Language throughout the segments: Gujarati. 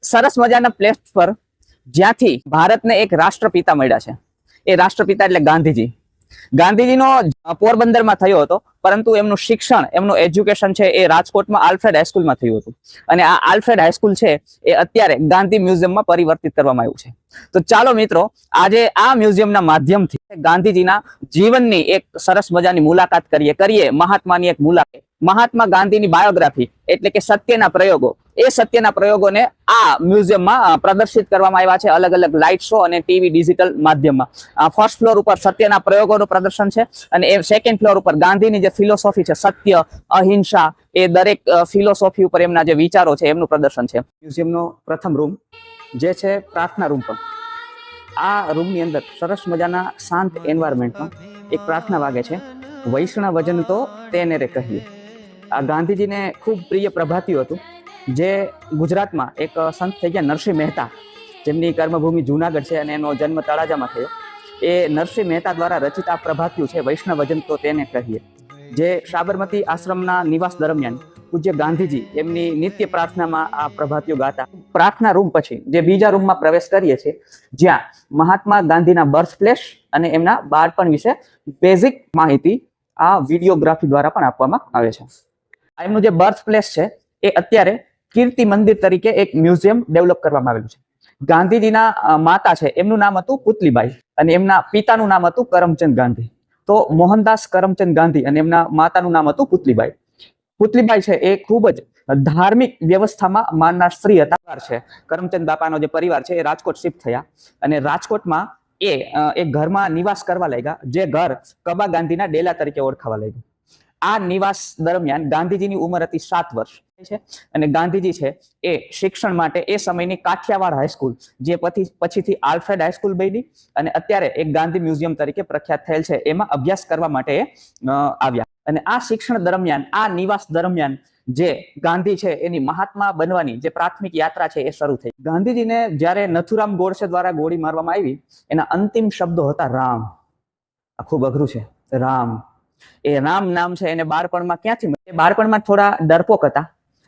સરસ મજાના પ્લેસ પર જ્યાંથી ભારતને એક રાષ્ટ્રપિતા મળ્યા છે. એ રાષ્ટ્રપિતા એટલે ગાંધીજી. ગાંધીજીનો પોરબંદરમાં થયો હતો, પરંતુ એમનું શિક્ષણ, એમનું એજ્યુકેશન છે એ રાજકોટમાં આલ્ફ્રેડ હાઈસ્કૂલમાં થયું હતું. અને આ આલ્ફ્રેડ હાઈસ્કૂલ છે એ અત્યારે ગાંધી મ્યુઝિયમમાં પરિવર્તિત કરવામાં આવ્યું છે. તો ચાલો મિત્રો, આજે આ મ્યુઝિયમના માધ્યમથી ગાંધીજીના જીવનની એક સરસ મજાની મુલાકાત કરીએ મહાત્માની એક મુલાકાત. મહાત્મા ગાંધીની બાયોગ્રાફી એટલે કે સત્યના પ્રયોગો, એ સત્યના પ્રયોગોને આ મ્યુઝિયમમાં પ્રદર્શિત કરવામાં આવ્યા છે અલગ અલગ લાઇટ શો અને ટીવી ડિજિટલ માધ્યમમાં. ફર્સ્ટ ફ્લોર ઉપર સત્યના પ્રયોગોનું પ્રદર્શન છે, અને એ સેકન્ડ ફ્લોર ઉપર ગાંધીની જે ફિલોસોફી છે, સત્ય, અહિંસા, એ દરેક ફિલોસોફી ઉપર એમના જે વિચારો છે એમનું પ્રદર્શન છે. મ્યુઝિયમનો પ્રથમ રૂમ જે છે પ્રાર્થના રૂમ. પણ આ રૂમની અંદર સરસ મજાના શાંત એન્વાયરમેન્ટમાં એક પ્રાર્થના વાગે છે, વૈષ્ણવ વજન તો તેને રે કહીએ. આ ગાંધીજીને ખૂબ પ્રિય પ્રભાતિયું હતું. જે ગુજરાતમાં એક સંત થઈ ગયા નરસિંહ મહેતા, જેમની કર્મભૂમિ જુનાગઢ છે અને એનો જન્મ તળાજામાં થયો. એ નરસિંહ મહેતા દ્વારા રચિત આ પ્રભાતિયું છે વૈષ્ણવ વજન તો તેને કહીએ, જે સાબરમતી આશ્રમના નિવાસ દરમિયાન પૂજ્ય ગાંધીજી એમની નિત્ય પ્રાર્થનામાં આ પ્રભાતિયું ગાતા. પ્રાર્થના રૂમ પછી જે બીજા રૂમમાં પ્રવેશ કરીએ છીએ, જ્યાં મહાત્મા ગાંધીના બર્થ પ્લેસ અને એમના બાળપણ વિશે બેઝિક માહિતી આ વિડીયોગ્રાફી દ્વારા પણ આપવામાં આવે છે. એમનું જે બર્થ પ્લેસ છે એ અત્યારે કીર્તિ મંદિર તરીકે એક મ્યુઝિયમ ડેવલપ કરવામાં આવેલું છે. ગાંધીજીના માતા છે એમનું નામ હતું પુતલીબાઈ, અને એમના પિતાનું નામ હતું કરમચંદ ગાંધી. તો મોહનદાસ કરમચંદ ગાંધી અને એમના માતાનું નામ હતું પુતલીબાઈ. પુતલીબાઈ છે એ ખૂબ જ ધાર્મિક વ્યવસ્થામાં માનનાર સ્ત્રી હતા. છે કરમચંદ બાપાનો જે પરિવાર છે એ રાજકોટ શિફ્ટ થયા, અને રાજકોટમાં એ એક ઘરમાં નિવાસ કરવા લાગ્યા, જે ઘર કબા ગાંધીના ડેલા તરીકે ઓળખાવા લાગ્યું. આ નિવાસ દરમિયાન ગાંધીજીની ઉંમર હતી 7 વર્ષ છે, અને ગાંધીજી છે એ શિક્ષણ માટે એ સમયની કાઠિયાવાડ હાઈસ્કૂલ, જે પછીથી આલ્ફ્રેડ હાઈસ્કૂલ બની અને અત્યારે એક ગાંધી મ્યુઝિયમ તરીકે પ્રખ્યાત થયેલ છે, એમાં અભ્યાસ કરવા માટે આવ્યા. અને આ શિક્ષણ દરમિયાન, આ નિવાસ દરમિયાન જે ગાંધી છે એની મહાત્મા બનવાની જે પ્રાથમિક યાત્રા છે એ શરૂ થઈ. ગાંધીજીને જ્યારે નથુરામ ગોડસે દ્વારા ગોળી મારવામાં આવી, એના અંતિમ શબ્દો હતા રામ. આ ખૂબ અઘરું છે, રામ. એ રામ નામ છે એને બાળપણમાં ક્યાંથી મળે? બાળપણમાં થોડા ડરપોક હતા,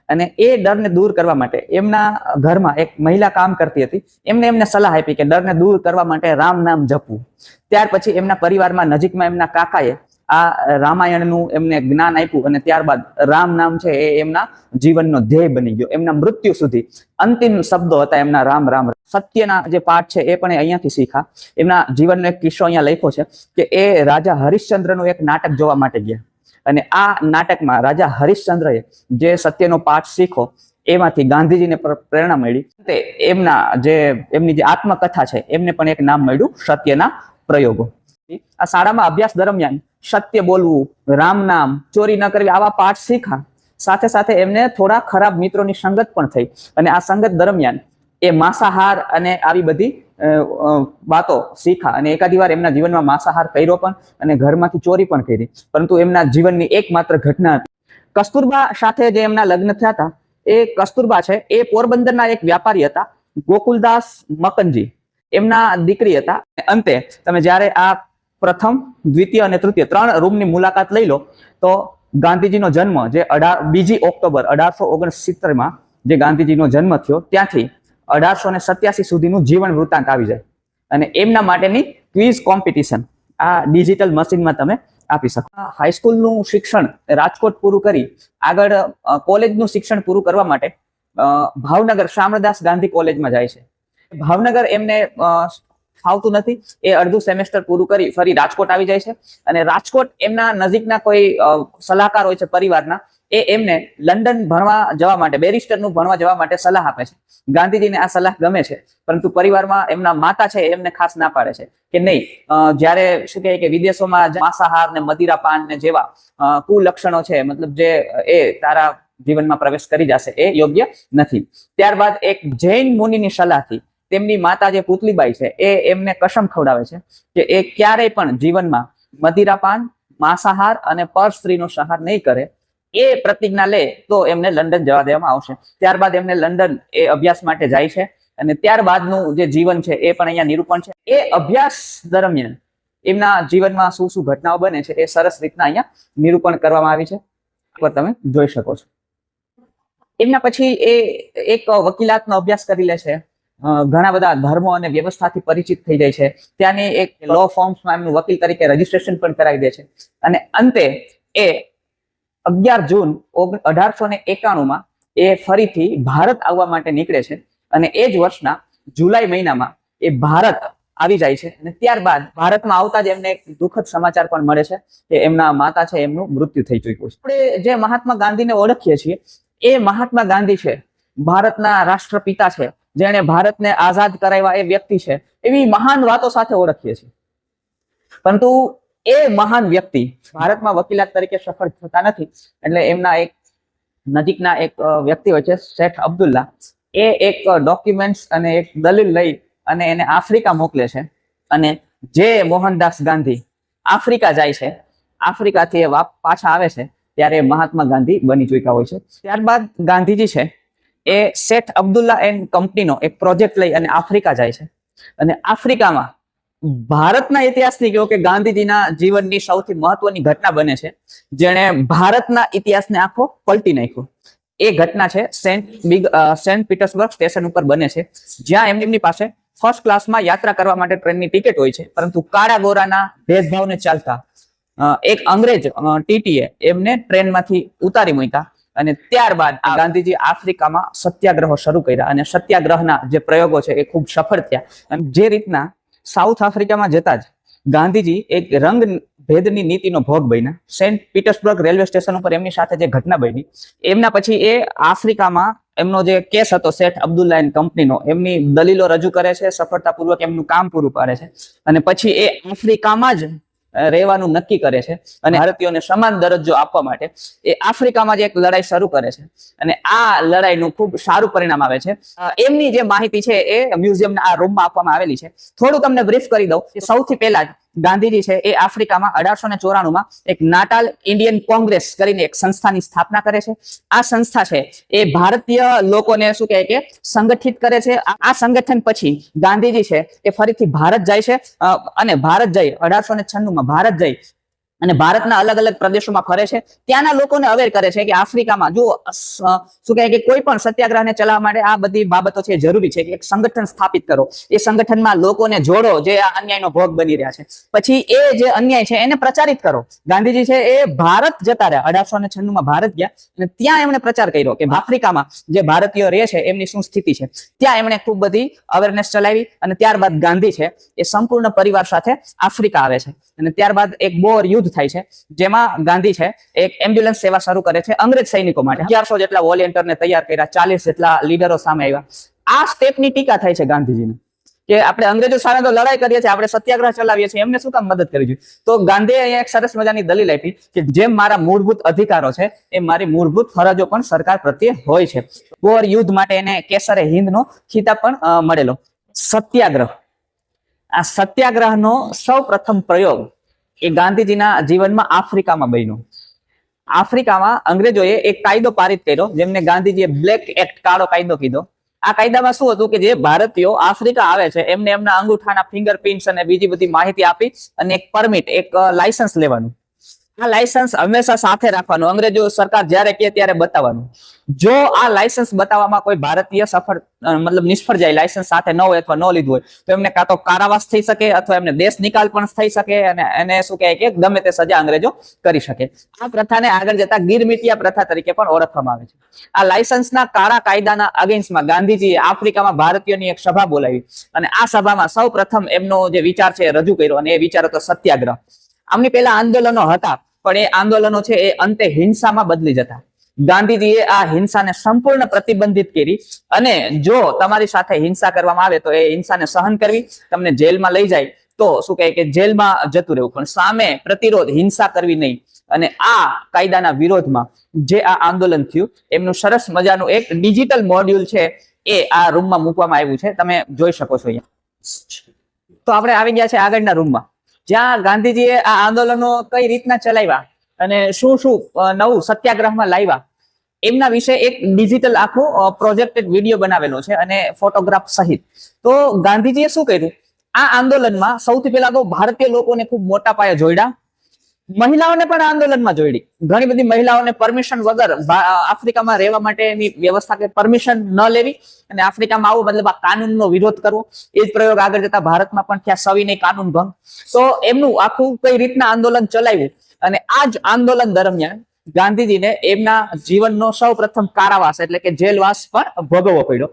અને એ ડરને દૂર કરવા માટે એમના ઘરમાં એક મહિલા કામ કરતી હતી. એમને સલાહ આપી કે ડરને દૂર કરવા માટે રામ નામ જપવું. ત્યાર પછી એમના પરિવારમાં નજીકમાં એમના કાકાએ આ રામાયણનું એમને જ્ઞાન આપ્યું, અને ત્યારબાદ રામ નામ છે એ એમના જીવનનો ધ્યેય બની ગયો. એમના મૃત્યુ સુધી અંતિમ શબ્દો હતા એમના રામ રામ. સત્યના જે પાઠ છે એ પણ અહીંયાથી શીખા. એમના જીવનનો એક કિસ્સો અહીંયા લખ્યો છે કે એ રાજા હરિશ્ચંદ્રનું એક નાટક જોવા માટે ગયા, અને આ નાટકમાં રાજા હરિશ્ચંદ્રએ જે સત્યનો પાઠ શીખો એમાંથી ગાંધીજીને પ્રેરણા મળી. તે એમની જે આત્મકથા છે એમને પણ એક નામ મળ્યું, સત્યના પ્રયોગો. આ શાળામાં અભ્યાસ દરમિયાન સત્ય બોલવું, રામ નામ, ચોરી ન કરવી, આવા પાઠ શીખા. સાથે સાથે એમને થોડા ખરાબ મિત્રોની સંગત પણ થઈ, અને આ સંગત દરમિયાન એ માંસાહાર અને આવી બધી વાતો શીખા. અને એકાદી વાર એમના જીવનમાં માંસાહાર કર્યો પણ, અને ઘરમાંથી ચોરી પણ કરી. પરંતુ એમના જીવનની એકમાત્ર ઘટના હતી કસ્તુરબા સાથે જે એમના લગ્ન થયા હતા. એ કસ્તુરબા છે એ પોરબંદરના એક વ્યાપારી હતા, ગોકુલદાસ મકનજી એમના દીકરી હતા. અંતે તમે જ્યારે આ પ્રથમ, દ્વિતીય અને તૃતીય 3 રૂમની મુલાકાત લઈ લો, તો ગાંધીજીનો જન્મ જે 2 ઓક્ટોબર 1869 જે ગાંધીજીનો જન્મ થયો, ત્યાંથી 1887 સુધીનું જીવન વૃત્તાંત આવી જાય. અને એમના માટેની ક્વિઝ કોમ્પિટિશન આ ડિજિટલ મશીનમાં તમે આપી શકો. હાઈસ્કૂલનું શિક્ષણ રાજકોટ પૂરું કરી આગળ કોલેજનું શિક્ષણ પૂરું કરવા માટે ભાવનગર શામળદાસ ગાંધી કોલેજમાં જાય છે. ભાવનગર એમને ફાવતું નથી. એ અડધું સેમેસ્ટર પૂરું કરી ફરી રાજકોટ આવી જાય છે, અને રાજકોટ એમના નજીકના કોઈ સલાહકાર હોય છે પરિવારના, એ એમને લંડન ભણવા જવા માટે, બેરિસ્ટરનું ભણવા જવા માટે સલાહ આપે છે. ગાંધીજીને આ સલાહ ગમે છે, પરંતુ પરિવારમાં એમના માતા છે એમને ખાસ ના પાડે છે કે નહીં, જ્યારે શું કહે કે વિદેશોમાં માંસાહાર ને મદિરાપાન ને જેવા કુલક્ષણો છે, મતલબ જે એ તારા જીવનમાં પ્રવેશ કરી જશે, એ યોગ્ય નથી. ત્યારબાદ એક જૈન મુનિની સલાહથી તેમની માતા જે પુતલીબાઈ છે એ એમને કસમ ખવડાવે છે કે એ ક્યારેય પણ જીવનમાં મદિરાપાન, માંસાહાર અને પર સ્ત્રીનો સહાર નહીં કરે. એ પ્રતિજ્ઞા લે તો એમને લંડન જવા દેવામાં આવશે. ત્યારબાદ એમને લંડન એ અભ્યાસ માટે જાય છે, અને ત્યારબાદનું જે જીવન છે એ પણ અહીંયા નિરૂપણ છે. એ અભ્યાસ દરમિયાન એમના જીવનમાં શું શું ઘટનાઓ બને છે એ સરસ રીતના અહીંયા નિરૂપણ કરવામાં આવી છે, પર તમે જોઈ શકો છો. એમના પછી એ એક વકીલાતનો અભ્યાસ કરી લે છે, ઘણા બધા ધર્મો અને વ્યવસ્થાથી પરિચિત થઈ જાય છે, ત્યાંની એક લો ફોર્મ્સમાં એમનું વકીલ તરીકે રજીસ્ટ્રેશન પણ કરાવી દે છે, અને અંતે એ 11 જૂન 1891 એ ફરીથી ભારત આવવા માટે નીકળે છે, અને એ જ વર્ષના જુલાઈ મહિનામાં એ ભારત આવી જાય છે, અને ત્યારબાદ ભારતમાં આવતા જ એમને એક દુઃખદ સમાચાર પણ મળે છે કે એમના માતા છે એમનું મૃત્યુ થઈ ચૂક્યું છે. આપણે જે મહાત્મા ગાંધીને ઓળખીએ છીએ એ મહાત્મા ગાંધી છે, ભારતના રાષ્ટ્રપિતા છે, જેણે ભારતને આઝાદ કરાવ્યા એ વ્યક્તિ છે, એવી મહાન વાતો સાથે ઓળખીએ છીએ. પરંતુ એ મહાન વ્યક્તિ ભારતમાં વકીલાત તરીકે સફળ થતા નથી, એટલે એમના એક નજીકના એક વ્યક્તિ હોય છે શેઠ અબ્દુલ્લા, એ એક ડોક્યુમેન્ટ્સ અને એક દલીલ લઈ અને એને આફ્રિકા મોકલે છે, અને જે મોહનદાસ ગાંધી આફ્રિકા જાય છે, આફ્રિકાથી એ પાછા આવે છે ત્યારે મહાત્મા ગાંધી બની ચૂક્યા હોય છે. ત્યારબાદ ગાંધીજી છે એ શેઠ અબ્દુલ્લા એન્ડ કંપનીનો એક પ્રોજેક્ટ લઈ અને આફ્રિકા જાય છે, અને આફ્રિકામાં ભારતના ઇતિહાસની કહો કે ગાંધીજીના જીવનની સૌથી મહત્વની ઘટના બને છે, જેણે ભારતના ઇતિહાસને આખો પલટી નાખ્યો. એ ઘટના છે સેન્ટ પીટર્સબર્ગ સ્ટેશન ઉપર બને છે, જ્યાં એમની પાસે ફર્સ્ટ ક્લાસમાં યાત્રા કરવા માટે ટ્રેનની ટિકિટ હોય છે, પરંતુ કાળા ગોરાના ભેદભાવને ચાલતા એક અંગ્રેજ ટીટીએ એમને ટ્રેનમાંથી ઉતારી મૂક્યા, અને ત્યારબાદ ગાંધીજી આફ્રિકામાં સત્યાગ્રહો શરૂ કર્યા, અને સત્યાગ્રહના જે પ્રયોગો છે એ ખૂબ સફળ થયા. અને જે રીતના સાઉથ આફ્રિકામાં જતા જ ગાંધીજી એક રંગ ભેદની નીતિનો ભોગ બન્યા. સેન્ટ પીટર્સબર્ગ રેલવે સ્ટેશન ઉપર એમની સાથે જે ઘટના બની, એમના પછી એ આફ્રિકામાં એમનો જે કેસ હતો શેઠ અબ્દુલ્લા એન્ડ કંપનીનો, એમની દલીલો રજૂ કરે છે, સફળતાપૂર્વક એમનું કામ પૂરું પાડે છે, અને પછી એ આફ્રિકામાં જ રહેવાનું નક્કી કરે છે, અને ભારતીયોને સમાન દરજ્જો આપવા માટે એ આફ્રિકામાં જ એક લડાઈ શરૂ કરે છે, અને આ લડાઈનું ખૂબ સારું પરિણામ આવે છે. એમની જે માહિતી છે એ મ્યુઝિયમના આ રૂમમાં આપવામાં આવેલી છે. થોડું તમને બ્રીફ કરી દઉં કે સૌથી પહેલા જ ગાંધીજી છે એ આફ્રિકામાં 1894માં એક નાટાલ ઇન્ડિયન કોંગ્રેસ કરીને એક સંસ્થાની સ્થાપના કરે છે. આ સંસ્થા છે એ ભારતીય લોકોને શું કહે કે સંગઠિત કરે છે. આ સંગઠન પછી ગાંધીજી છે એ ફરીથી ભારત જાય છે, અને ભારત જઈ 1896માં ભારત જઈ અને ભારતના અલગ અલગ પ્રદેશોમાં ફરે છે, ત્યાંના લોકોને અવેર કરે છે કે આફ્રિકામાં જો શું કહે કે કોઈ પણ સત્યાગ્રહને ચલાવવા માટે આ બધી બાબતો છે જરૂરી છે કે એક સંગઠન સ્થાપિત કરો, એ સંગઠનમાં લોકોને જોડો જે આ અન્યાયનો ભોગ બની રહ્યા છે, પછી એ જે અન્યાય છે એને પ્રચારિત કરો. ગાંધીજી છે એ ભારત જતા રહ્યા, 1896માં ભારત ગયા, અને ત્યાં એમણે પ્રચાર કર્યો કે આફ્રિકામાં જે ભારતીયો રહે છે એમની શું સ્થિતિ છે. ત્યાં એમણે ખૂબ બધી અવેરનેસ ચલાવી, અને ત્યારબાદ ગાંધી છે એ સંપૂર્ણ પરિવાર સાથે આફ્રિકા આવે છે, અને ત્યારબાદ એક બોર યુદ્ધ થાય છે, જેમાં ગાંધી છે એક એમ્બ્યુલન્સ સેવા શરૂ કરે છે અંગ્રેજ સૈનિકો માટે. 1100 જેટલા વોલેન્ટિયરને તૈયાર કર્યા, 40 જેટલા લીડરો સામે આવ્યા. આ સ્ટેપની ટીકા થાય છે ગાંધીજીને કે આપણે અંગ્રેજો સામે તો લડાઈ કરીએ છીએ, આપણે સત્યાગ્રહ ચલાવીએ છીએ, એમને શું કામ મદદ કરવી જોઈએ. તો ગાંધીએ અહીંયા એક સરસ મજાની દલીલ આપી કે જેમ મારા મૂળભૂત અધિકારો છે એમ મારી મૂળભૂત ફરજો પણ સરકાર પ્રત્યે હોય છે. બોર યુદ્ધ માટે એને કેસરે હિંદનો ખિતાબ પણ મળેલો. સત્યાગ્રહ, આ સત્યાગ્રહનો સૌ પ્રથમ પ્રયોગ એ ગાંધીજીના જીવનમાં આફ્રિકામાં બન્યો. આફ્રિકામાં અંગ્રેજોએ એક કાયદો પારિત કર્યો, જેમને ગાંધીજીએ બ્લેક એક્ટ, કાળો કાયદો કીધો. આ કાયદામાં શું હતું કે જે ભારતીયો આફ્રિકા આવે છે એમને એમના અંગૂઠાના ફિંગરપ્રિન્ટ્સ અને બીજી બધી માહિતી આપી અને એક પરમિટ, એક લાયસન્સ લેવાનું. આ લાયસન્સ હંમેશા સાથે રાખવાનું, અંગ્રેજો સરકાર જ્યારે કહે ત્યારે બતાવવાનું. જો આ લાયસન્સ બતાવવામાં કોઈ ભારતીય નિષ્ફળ જાય, લાયસન્સ સાથે ન હોય અથવા ન લીધું હોય, તો એમને કાં તો કારાવાસ થઈ શકે અથવા એમને દેશ નિકાલ પણ થઈ શકે, અને એને શું કહે કે ગમે તે સજા અંગ્રેજો કરી શકે. આ પ્રથાને આગળ જતા ગીરમિટિયા પ્રથા તરીકે પણ ઓળખવામાં આવે છે. આ લાયસન્સના કાળા કાયદાના અગેન્સ્ટમાં ગાંધીજીએ આફ્રિકામાં ભારતીયોની એક સભા બોલાવી, અને આ સભામાં સૌ પ્રથમ એમનો જે વિચાર છે એ રજૂ કર્યો, અને એ વિચાર હતો સત્યાગ્રહ. આમની પહેલા આંદોલનો હતા, પણ એ આંદોલનો છે એ અંતે હિંસામાં બદલી જતા. ગાંધીજીએ આ હિંસાને સંપૂર્ણ પ્રતિબંધિત કરી, અને જો તમારી સાથે હિંસા કરવામાં આવે તો એ હિંસાને સહન કરવી, તમને જેલમાં લઈ જાય તો શું કહે કે જેલમાં જતું રહેવું, પણ સામે પ્રતિરોધ, હિંસા કરવી નહીં. અને આ કાયદાના વિરોધમાં જે આ આંદોલન થયું, એમનું સરસ મજાનું એક ડિજિટલ મોડ્યુલ છે એ આ રૂમમાં મૂકવામાં આવ્યું છે, તમે જોઈ શકો છો અહીંયા. તો આપણે આવી ગયા છે આગળના રૂમમાં, જ્યાં ગાંધીજીએ આ આંદોલનો કઈ રીતના ચલાવ્યા અને શું શું નવું સત્યાગ્રહમાં લાવ્યા એમના વિશે એક ડિજિટલ આખો પ્રોજેક્ટેડ વિડીયો બનાવેલો છે, અને ફોટોગ્રાફ સહિત. તો ગાંધીજીએ શું કર્યું, આ આંદોલનમાં સૌથી પહેલા તો ભારતીય લોકોને ખૂબ મોટા પાયે જોડ્યા, મહિલાઓને પણ આંદોલનમાં જોડી. ઘણી બધી મહિલાઓને પરમિશન વગર આફ્રિકામાં રહેવા માટેની વ્યવસ્થા કે પરમિશન ન લેવી અને આફ્રિકામાં આવું, મતલબ આ કાનૂનનો વિરોધ કરવો. એ જ પ્રયોગ આગળ જતા ભારતમાં પણ થયા, સવિનય કાનૂન ભંગ. તો એમનું આખું કઈ રીતના આંદોલન ચલાવ્યું, અને આ જ આંદોલન દરમિયાન ગાંધીજીને એમના જીવનનો સૌ પ્રથમ કારાવાસ એટલે કે જેલવાસ પણ ભોગવવો પડ્યો.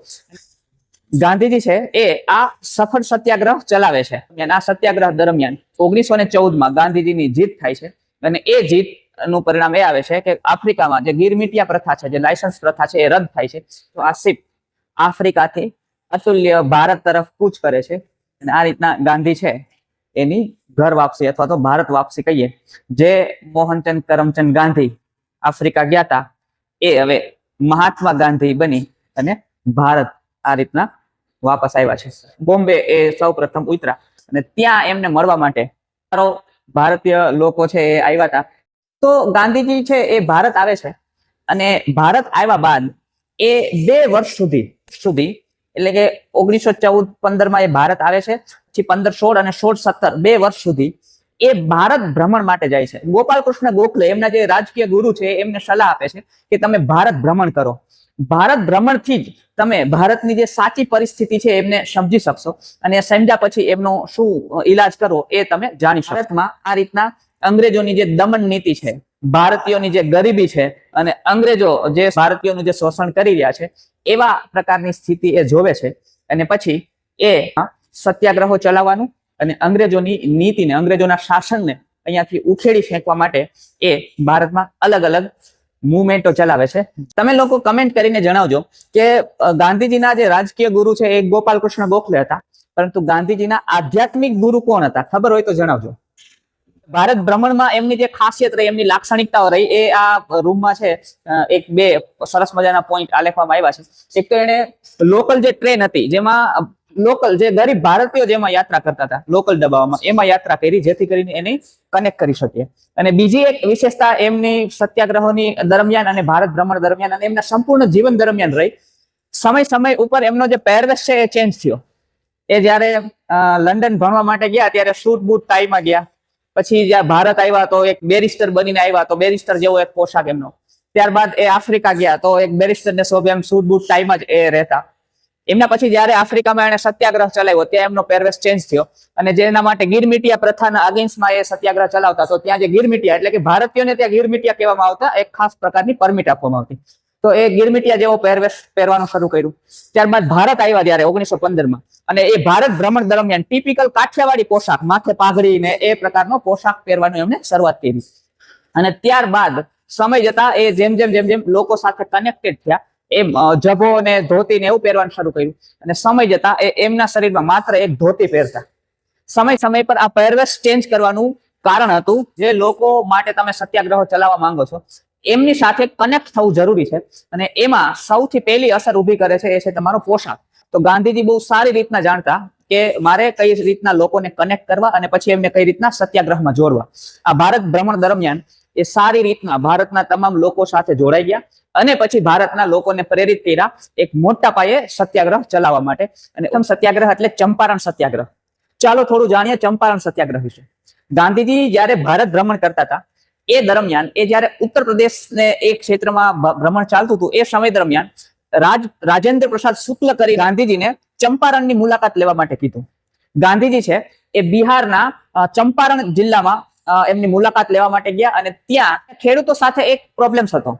ગાંધીજી છે એ આ સફળ સત્યાગ્રહ ચલાવે છે. આ સત્યાગ્રહ દરમિયાન 1914માં ગાંધીજીની જીત થાય છે, અને એ જીત નું પરિણામ એ આવે છે કે આફ્રિકામાં જે ગીરમીટિયા પ્રથા છે, જે લાયસન્સ પ્રથા છે, એ રદ થાય છે. તો આ શિપ આફ્રિકાથી અતુલ્ય ભારત તરફ કૂચ કરે છે, અને આ રીતના ગાંધી છે એની ઘર વાપસી અથવા તો ભારત વાપસી કહીએ. જે મોહનચંદ કરમચંદ ગાંધી આફ્રિકા ગયા હતા, એ હવે મહાત્મા ગાંધી બની અને ભારત આ રીતના વાપસ આવ્યા છે. બોમ્બે એ સૌ પ્રથમ ઉતરા, અને ત્યાં એમને મળવા માટે ભારતીય લોકો છે એ આવ્યા હતા. તો ગાંધીજી છે એ ભારત આવે છે, અને ભારત આવ્યા બાદ એ 2 વર્ષ સુધી એટલે કે 1914-15 એ ભારત આવે છે, પછી 15-16 અને 16-17 2 વર્ષ સુધી એ ભારત ભ્રમણ માટે જાય છે. ગોપાલ કૃષ્ણ ગોખલે એમના જે રાજકીય ગુરુ છે એમને સલાહ આપે છે કે તમે ભારત ભ્રમણ કરો. ભારત ભ્રમણથી જ તમે ભારતની જે સાચી પરિસ્થિતિ છે એમને સમજી શકશો, અને સમજ્યા પછી એમનો શું ઈલાજ કરવો એ તમે જાણી શકો. ભારતમાં આ રીતના અંગ્રેજોની જે દમન નીતિ છે, ભારતીયોની જે ગરીબી છે, અને અંગ્રેજો જે ભારતીયોનું જે શોષણ કરી રહ્યા છે, એવા પ્રકારની સ્થિતિ એ જોવે છે. અને પછી એ સત્યાગ્રહો ચલાવવાનું અને અંગ્રેજોની નીતિને, અંગ્રેજોના શાસનને અહીંયાથી ઉખેડી ફેંકવા માટે એ ભારતમાં અલગ અલગ મુવમેન્ટો ચલાવે છે. તમે લોકો કમેન્ટ કરીને જણાવજો કે ગાંધીજીના જે રાજકીય ગુરુ છે એ ગોપાલ કૃષ્ણ ગોખલે હતા, પરંતુ ગાંધીજીના આધ્યાત્મિક ગુરુ કોણ હતા? ખબર હોય તો જણાવજો. ભારત ભ્રમણમાં એમની જે ખાસિયત રહી, એમની લાક્ષણિકતાઓ રહી, એ આ રૂમમાં છે 1-2 સરસ મજાના પોઈન્ટ આલેખવામાં આવ્યા છે. એક તો એને લોકલ જે ટ્રેન હતી, જેમાં લોકલ જે ગરીબ ભારતીયો જેમાં યાત્રા કરતા હતા, લોકલ ડબ્બાઓમાં, એમાં યાત્રા કરી, જેથી કરીને એને કનેક્ટ કરી શકીએ. અને બીજી એક વિશેષતા એમની સત્યાગ્રહોની દરમિયાન અને ભારત ભ્રમણ દરમિયાન અને એમના સંપૂર્ણ જીવન દરમિયાન રહી, સમય ઉપર એમનો જે પહેરવેશ છે એ ચેન્જ થયો. એ જયારે લંડન ભણવા માટે ગયા ત્યારે સૂટ બૂટ ટાઈમાં ગયા, પછી જ્યાં ભારત આવ્યા તો એક બેરિસ્ટર બનીને આવ્યા, તો બેરિસ્ટર જેવો એક પોશાક એમનો. ત્યારબાદ એ આફ્રિકા ગયા તો એક બેરિસ્ટર ને શોભે એમ સૂટ બૂટ ટાઈમાં જ એ રહેતા. એમના પછી જયારે આફ્રિકામાં એને સત્યાગ્રહ ચલાવ્યો, ત્યાં એમનો પહેરવેશ ચેન્જ થયો, અને જેના માટે ગીરમીટિયા પ્રથાના અગેન્સ્ટમાં એ સત્યાગ્રહ ચલાવતા. તો ત્યાં જે ગીરમીટિયા એટલે કે ભારતીયોને ત્યાં ગીરમીટિયા કહેવામાં આવતા, એક ખાસ પ્રકારની પરમિટ આપવામાં આવતી. તો એ ગીરમીટિયા જેવો પહેરવેશ પહેરવાનું શરૂ કર્યું. ત્યારબાદ ભારત આવ્યા ત્યારે 1915માં, અને એ ભારત ભ્રમણ દરમિયાન ટિપિકલ કાઠિયાવાડી પોશાક, માથે પાઘડી ને એ પ્રકારનો પોશાક પહેરવાનું એમને શરૂઆત કરી. અને ત્યારબાદ સમય જતા એ જેમ લોકો સાથે કનેક્ટેડ થયા, એ જભો ને ધોતી ને એવું પહેરવાનું શરૂ કર્યું. અને સમય જતા એમના શરીરમાં માત્ર એક ધોતી પહેરતા. સમય પર આ પહેરવેશ ચેન્જ કરવાનું કારણ હતું, જે લોકો માટે તમે સત્યાગ્રહો ચલાવવા માંગો છો એમની સાથે કનેક્ટ થવું જરૂરી છે, અને એમાં સૌથી પહેલી અસર ઊભી કરે છે એ છે તમારો પોશાક. તો ગાંધીજી બહુ સારી રીતના જાણતા કે મારે કઈ રીતના લોકોને કનેક્ટ કરવા અને પછી એમને કઈ રીતના સત્યાગ્રહમાં જોડવા. આ ભારત ભ્રમણ દરમિયાન એ સારી રીતના ભારતના તમામ લોકો સાથે જોડાઈ ગયા, અને પછી ભારતના લોકોને પ્રેરિત કર્યા એક મોટા પાયે સત્યાગ્રહ ચલાવવા માટે. અને સત્યાગ્રહ એટલે ચંપારણ સત્યાગ્રહ. ચાલો થોડું જાણીએ ચંપારણ સત્યાગ્રહ વિશે. ગાંધીજી જયારે ભારત ભ્રમણ કરતા હતા એ દરમિયાન, એ જયારે ઉત્તર પ્રદેશ ને એક ક્ષેત્રમાં ભ્રમણ ચાલતું હતું, એ સમય દરમિયાન રાજેન્દ્ર પ્રસાદ શુક્લ કરી ગાંધીજીને ચંપારણની મુલાકાત લેવા માટે કીધું. ગાંધીજી છે એ બિહારના ચંપારણ જિલ્લામાં એમની મુલાકાત લેવા માટે ગયા, અને ત્યાં ખેડૂતો સાથે એક પ્રોબ્લેમ હતો.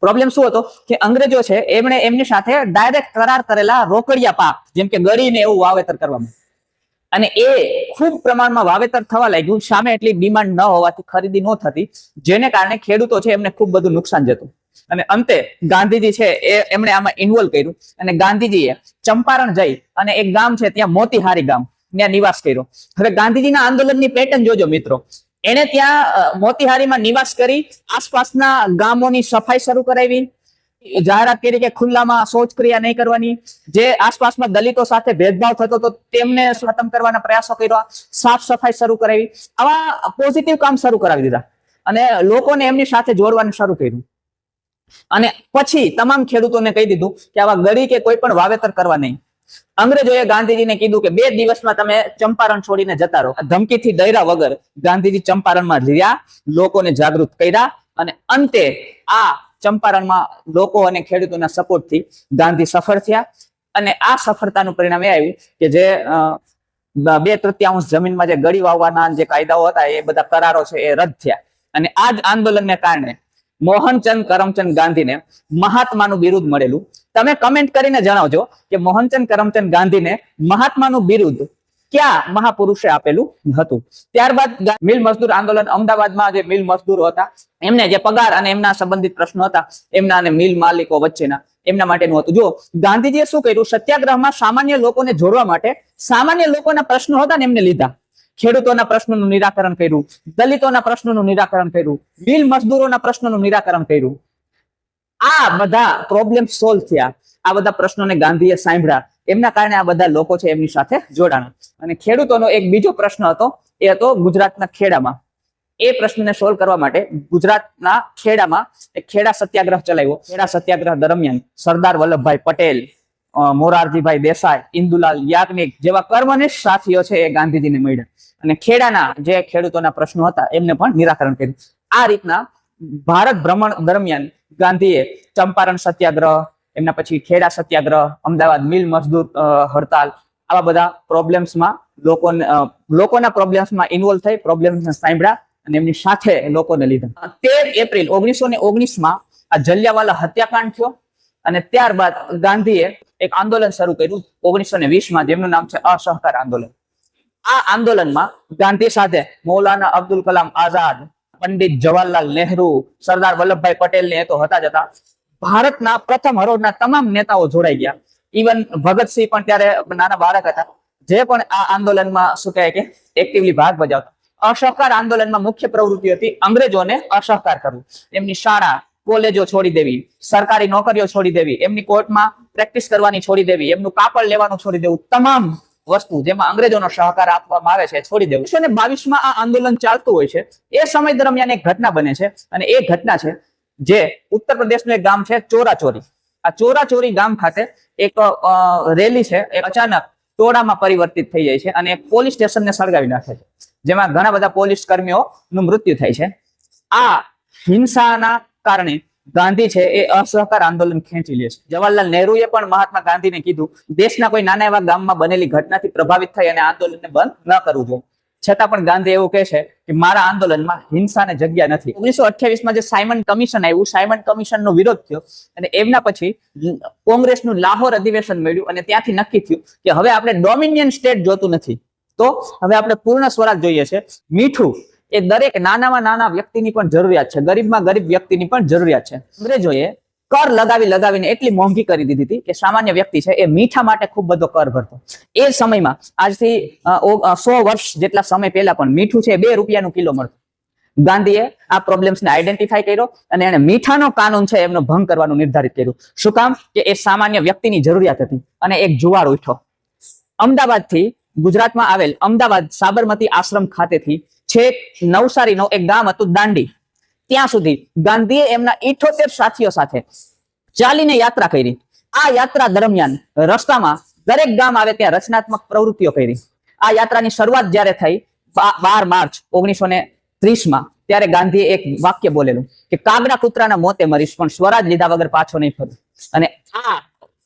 પ્રોબ્લેમ શું હતો કે અંગ્રેજો છે એમણે એમની સાથે ડાયરેક્ટ કરાર કરેલા રોકડિયા પાક, જેમ કે ગળીને એવું વાવેતર કરવામાં, અને એ ખૂબ પ્રમાણમાં વાવેતર થવા લાગ્યું. સામે એટલી ડિમાન્ડ ન હોવાથી ખરીદી ન થતી, જેને કારણે ખેડૂતો છે એમને ખૂબ બધું નુકસાન જતું. અને અંતે ગાંધીજી છે એમણે આમાં ઇન્વોલ્વ કર્યું, અને ગાંધીજીએ ચંપારણ જઈ અને એક ગામ છે ત્યાં મોતીહારી ગામ, ત્યાં નિવાસ કર્યો. હવે ગાંધીજીના આંદોલનની પેટર્ન જોજો મિત્રો. એને ત્યાં મોતીહારીમાં નિવાસ કરી આસપાસના ગામોની સફાઈ શરૂ કરાવી, જાહેરાત કરી કે ખુલ્લામાં શૌચક્રિયા નહીં કરવાની, જે આસપાસમાં દલિતો સાથે ભેદભાવ થતો હતો તેમને ખતમ કરવાના પ્રયાસો કર્યા, સાફ સફાઈ શરૂ કરાવી. આવા પોઝિટિવ કામ શરૂ કરાવી દીધા, અને લોકોને એમની સાથે જોડવાનું શરૂ કર્યું. અને પછી તમામ ખેડૂતોને કહી દીધું કે આવા ગળી કે કોઈ પણ વાવેતર કરવા નહીં. અંગ્રેજોએ ગાંધીજીને કીધું કે 2 દિવસમાં તમે ચંપારણ છોડીને જતા રહો. ધમકીથી ડર્યા વગર ગાંધીજી ચંપારણમાં રહ્યા, લોકોને જાગૃત કર્યા અને અંતે આ ચંપારણમાં લોકો અને ખેડૂતોના સપોર્ટથી ગાંધી સફળ થયા. અને આ સફળતાનું પરિણામ એ આવ્યું કે જે 2/3 જમીનમાં જે ગળી વાવવાના જે કાયદાઓ હતા એ બધા કરારો છે એ રદ થયા. અને આ જ આંદોલનને કારણે મોહનચંદ કરમચંદ ગાંધીને મહાત્માનું બિરુદ મળેલું. તમે કમેન્ટ કરીને જણાવજો કે મોહનચંદ કરમચંદ ગાંધીને મહાત્માનું બિરુદ ક્યાં મહાપુરુષે આપેલું હતું. ત્યારબાદ મિલ મજદૂર આંદોલન, અમદાવાદમાં જે મિલ મજદૂરો હતા એમને જે પગાર અને એમના સંબંધિત પ્રશ્નો હતા એમના અને મિલ માલિકો વચ્ચેના, એમના માટેનું હતું. જો ગાંધીજીએ શું કર્યું, સત્યાગ્રહમાં સામાન્ય લોકોને જોડવા માટે સામાન્ય લોકોના પ્રશ્નો હતા ને એમને લીધા. ખેડૂતોના પ્રશ્નોનું નિરાકરણ કર્યું, દલિતોના પ્રશ્નોનું નિરાકરણ કર્યું, મિલ મજદૂરોના પ્રશ્નોનું નિરાકરણ કર્યું. આ બધા પ્રોબ્લેમ સોલ્વ થયા. આ બધા પ્રશ્નોને ગાંધીએ સાંભળ્યા. એમના કારણે આ બધા લોકો છે એમની સાથે જોડાણા. અને ખેડૂતોનો એક બીજો પ્રશ્ન હતો, એ હતો ગુજરાતના ખેડામાં. એ પ્રશ્નને સોલ્વ કરવા માટે ગુજરાતના ખેડામાં એક ખેડા સત્યાગ્રહ ચલાવ્યો. ખેડા સત્યાગ્રહ દરમિયાન સરદાર વલ્લભભાઈ પટેલ, મોરારજીભાઈ દેસાઈ, ઇન્દુલાલ યાજ્ઞિક જેવા કર્મનિષ્ઠ સાથીઓ છે એ ગાંધીજીને મળ્યા અને ખેડાના જે ખેડૂતોના પ્રશ્નો હતા એમને પણ નિરાકરણ કર્યું. આ રીતના ભારત ભ્રમણ દરમિયાન ગાંધીએ ચંપારણ સત્યાગ્રહ, એમના પછી ખેડા સત્યાગ્રહ, અમદાવાદ મિલ મજદૂર હડતાલ, આવા બધા પ્રોબ્લેમ્સમાં લોકોના પ્રોબ્લેમ્સમાં ઇન્વોલ્વ થઈ, પ્રોબ્લેમ્સને સાંભળ્યા અને એમની સાથે લોકોને લીધા. 13 એપ્રિલ 1919માં આ જલિયાવાલા હત્યાકાંડ થયો અને ત્યારબાદ ગાંધીએ એક આંદોલન શરૂ કર્યું 1920માં, જેમનું નામ છે અસહકાર આંદોલન. આ આંદોલનમાં ગાંધી સાથે મૌલાના અબ્દુલ કલામ આઝાદ, પંડિત જવાહરલાલ નહેરુ, સરદાર વલ્લભભાઈ પટેલ ને તો હતા જ હતા. ભારતના પ્રથમ હરોળના તમામ નેતાઓ જોડાઈ ગયા. ઇવન ભગતસિંહ પણ ત્યારે નાના બાળક હતા, જે પણ આ આંદોલનમાં શું કહે કે એક્ટિવલી ભાગ બજાવતા. અસહકાર આંદોલનમાં મુખ્ય પ્રવૃત્તિ હતી અંગ્રેજોને અસહકાર કરવું. એમની શાળા કોલેજો છોડી દેવી, સરકારી નોકરીઓ છોડી દેવી, એમની કોર્ટમાં પ્રેક્ટિસ કરવાની છોડી દેવી, એમનું કાપડ લેવાનું છોડી દેવું, તમામ વસ્તુ જેમાં અંગ્રેજોનો સહકાર આપવામાં આવે છે છોડી દેવું. 1922માં આ આંદોલન ચાલતું હોય છે. એ સમય દરમિયાન એક ઘટના બને છે અને એ ઘટના છે જે ઉત્તર પ્રદેશનું એક ગામ છે ચોરાચોરી. આ ચોરાચોરી ગામ ખાતે એક રેલી છે એ અચાનક ટોળામાં પરિવર્તિત થઈ જાય છે અને એક પોલીસ સ્ટેશનને સળગાવી નાખે છે, જેમાં ઘણા બધા પોલીસ કર્મીઓનું મૃત્યુ થાય છે. આ હિંસાના કારણે ગાંધી છે એ અસહકાર આંદોલન ખેંચી લે છે. જવાહરલાલ નહેરુએ પણ મહાત્મા ગાંધીને કીધું દેશના કોઈ નાના એવા ગામમાં બનેલી ઘટનાથી પ્રભાવિત થઈ અને આંદોલનને બંધ ન કરવું જોઈએ. છતાં પણ ગાંધી એવું કહે છે કે મારા આંદોલનમાં હિંસાને જગ્યા નથી. 1928માં જે સાયમન કમિશન આવ્યું, સાયમન કમિશનનો વિરોધ થયો અને એમના પછી કોંગ્રેસનું લાહોર અધિવેશન મળ્યું અને ત્યાંથી નક્કી થયું કે હવે આપણે ડોમિનિયન સ્ટેટ જોતું નથી, તો હવે આપણે પૂર્ણ સ્વરાજ જોઈએ છે. મીઠું એ દરેક નાનામાં નાના વ્યક્તિની પણ જરૂરિયાત છે, ગરીબમાં ગરીબ વ્યક્તિની પણ જરૂરિયાત છે. અંગ્રેજોએ કર લગાવીને એટલી મોંઘી કરી દીધી હતી કે સામાન્ય વ્યક્તિ છે એ મીઠા માટે ખૂબ બધો કર ભરતો. એ સમયમાં આજથી 100 વર્ષ જેટલા સમય પહેલા પણ મીઠું છે 2 રૂપિયાનું કિલો મળતું. ગાંધીએ આ પ્રોબ્લેમ્સને આઈડેન્ટિફાઈ કર્યો અને એને મીઠાનો કાનૂન છે એમનો ભંગ કરવાનું નિર્ધારિત કર્યું. શું કામ? કે એ સામાન્ય વ્યક્તિની જરૂરિયાત હતી. અને એક જુવાળ ઉઠ્યો. અમદાવાદથી ગુજરાતમાં આવેલ અમદાવાદ સાબરમતી આશ્રમ ખાતેથી છેક નવસારીનો એક ગામ હતું દાંડી, ત્યાં સુધી ગાંધીએ એમના 78 સાથીઓ સાથે ચાલીને યાત્રા કરી. આ યાત્રા દરમિયાન રસ્તામાં દરેક ગામ આવે ત્યાં રચનાત્મક પ્રવૃત્તિઓ કરી. આ યાત્રાની શરૂઆત જ્યારે થઈ 12 માર્ચ 1930માં, ત્યારે ગાંધીએ એક વાક્ય બોલેલું કે કાગડા કૂતરાના મોતે મરીશ પણ સ્વરાજ લીધા વગર પાછો નહીં ફરું. અને આ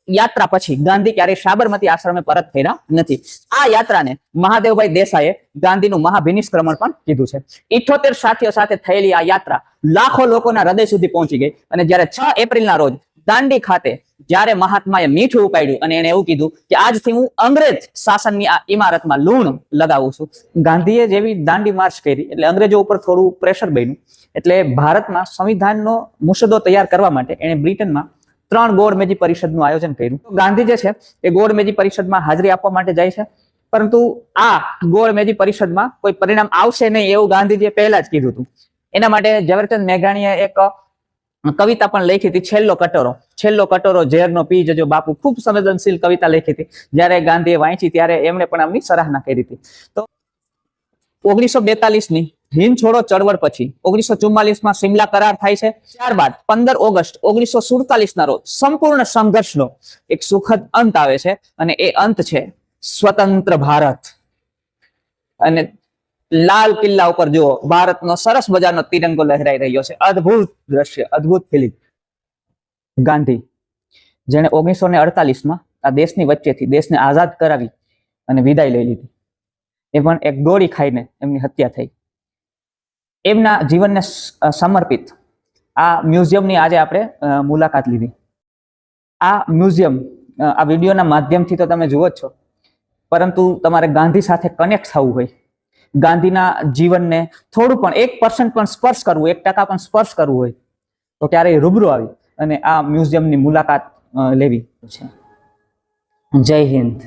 યાત્રા પછી ગાંધી ક્યારેય સાબરમતી આશ્રમે પરત ફર્યા નથી. આ યાત્રાને મહાદેવભાઈ દેસાઈએ ગાંધીનું મહાભિનિષ્ક્રમણ પણ કીધું છે. 78 સાથીઓ સાથે થયેલી આ યાત્રા લાખો લોકોના હૃદય સુધી પહોંચી ગઈ અને જ્યારે 6 એપ્રિલના રોજ દાંડી ખાતે જ્યારે મહાત્માએ મીઠું ઉપાડ્યું અને એને એવું કીધું કે આજથી હું અંગ્રેજ શાસનની આ ઇમારતમાં લૂણ લગાવું છું. ગાંધીએ જેવી દાંડી માર્ચ કરી એટલે અંગ્રેજો ઉપર થોડું પ્રેશર બન્યું. એટલે ભારતમાં સંવિધાનનો મુસદ્દો તૈયાર કરવા માટે એને બ્રિટનમાં 3 ગોળમેજી પરિષદનું આયોજન કર્યું. ગાંધી જે છે એ ગોળમેજી પરિષદમાં હાજરી આપવા માટે જાય છે, પરંતુ આ ગોળમેજી પરિષદમાં કોઈ પરિણામ આવશે નહીં એવું ગાંધીજીએ પહેલા જ કીધું હતું. એના માટે ઝવેરચંદ મેઘાણીએ એક કવિતા પણ લખી હતી, છેલ્લો કટોરો ઝેરનો પી જજો બાપુ. ખૂબ સંવેદનશીલ કવિતા લખી હતી. જ્યારે ગાંધીએ વાંચી ત્યારે એમણે પણ આમની સરાહના કરી હતી. તો 1942ની હિંદ છોડો ચળવળ પછી 1944માં સિમલા કરાર થાય છે. ત્યારબાદ 15 ઓગસ્ટ 1947 ના રોજ સંપૂર્ણ સંઘર્ષનો એક સુખદ અંત આવે છે અને એ અંત છે સ્વતંત્ર ભારત. અને લાલ કિલ્લા ઉપર જુઓ, ભારતનો સરસ મજાનો તિરંગો લહેરાઈ રહ્યો છે. અદ્ભુત દ્રશ્ય, અદ્ભુત ફિલિંગ. ગાંધી જેણે 1948માં આ દેશની વચ્ચેથી દેશને આઝાદ કરાવી અને વિદાય લઈ લીધી, એ પણ એક ગોળી ખાઈને એમની હત્યા થઈ. એમના જીવનને સમર્પિત આ મ્યુઝિયમની આજે આપણે મુલાકાત લીધી. આ મ્યુઝિયમ આ વિડીયોના માધ્યમથી તો તમે જુઓ જ છો, પરંતુ તમારે ગાંધી સાથે કનેક્ટ થવું હોય, ગાંધીના જીવનને થોડું પણ 1% પણ સ્પર્શ કરવું, 1% પણ સ્પર્શ કરવું હોય તો ક્યારેય રૂબરૂ આવી અને આ મ્યુઝિયમની મુલાકાત લેવી છે. જય હિન્દ.